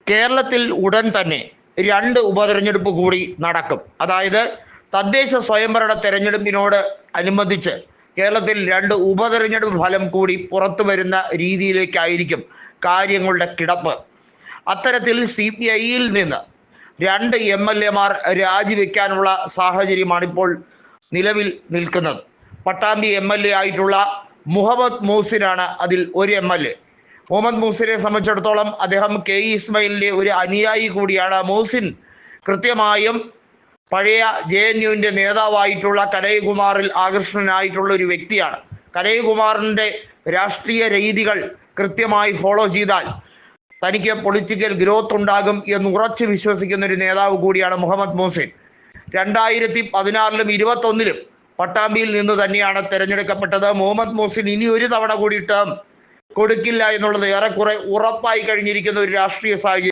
കേരളത്തിൽ ഉടൻ തന്നെ 2 ഉപതെരഞ്ഞെടുപ്പ് കൂടി നടക്കും. അതായത് തദ്ദേശ സ്വയംഭരണ തെരഞ്ഞെടുപ്പിനോട് അനുബന്ധിച്ച് കേരളത്തിൽ 2 ഉപതെരഞ്ഞെടുപ്പ് ഫലം കൂടി പുറത്തു വരുന്ന രീതിയിലേക്കായിരിക്കും കാര്യങ്ങളുടെ കിടപ്പ്. അത്തരത്തിൽ CPI-യിൽ നിന്ന് 2 MLA-മാർ രാജിവെക്കാനുള്ള സാഹചര്യമാണിപ്പോൾ നിലവിൽ നിൽക്കുന്നത്. പട്ടാമ്പി MLA ആയിട്ടുള്ള മുഹമ്മദ് മൂസിനാണ് അതിൽ ഒരു MLA. മുഹമ്മദ് മൂസിനെ സംബന്ധിച്ചിടത്തോളം അദ്ദേഹം KE ഇസ്മായിലിൻ്റെ ഒരു അനുയായി കൂടിയാണ്. മൂസിൻ കൃത്യമായും പഴയ JNUവിൻ്റെ നേതാവായിട്ടുള്ള കനയ്യകുമാറിൽ ആകർഷണനായിട്ടുള്ള ഒരു വ്യക്തിയാണ്. കനയ്യകുമാറിൻ്റെ രാഷ്ട്രീയ രീതികൾ കൃത്യമായി ഫോളോ ചെയ്താൽ തനിക്ക് പൊളിറ്റിക്കൽ ഗ്രോത്ത് ഉണ്ടാകും എന്ന് ഉറച്ചു വിശ്വസിക്കുന്ന ഒരു നേതാവ് കൂടിയാണ് മുഹമ്മദ് മൂസിൻ. 2016-ലും 2021-ലും പട്ടാമ്പിയിൽ നിന്ന് തന്നെയാണ് തിരഞ്ഞെടുക്കപ്പെട്ടത്. മുഹമ്മദ് മൂസിൻ ഇനി ഒരു തവണ കൂടി ടേം കൊടുക്കില്ല എന്നുള്ളത് ഏറെക്കുറെ ഉറപ്പായി കഴിഞ്ഞിരിക്കുന്ന ഒരു രാഷ്ട്രീയ സാഹചര്യം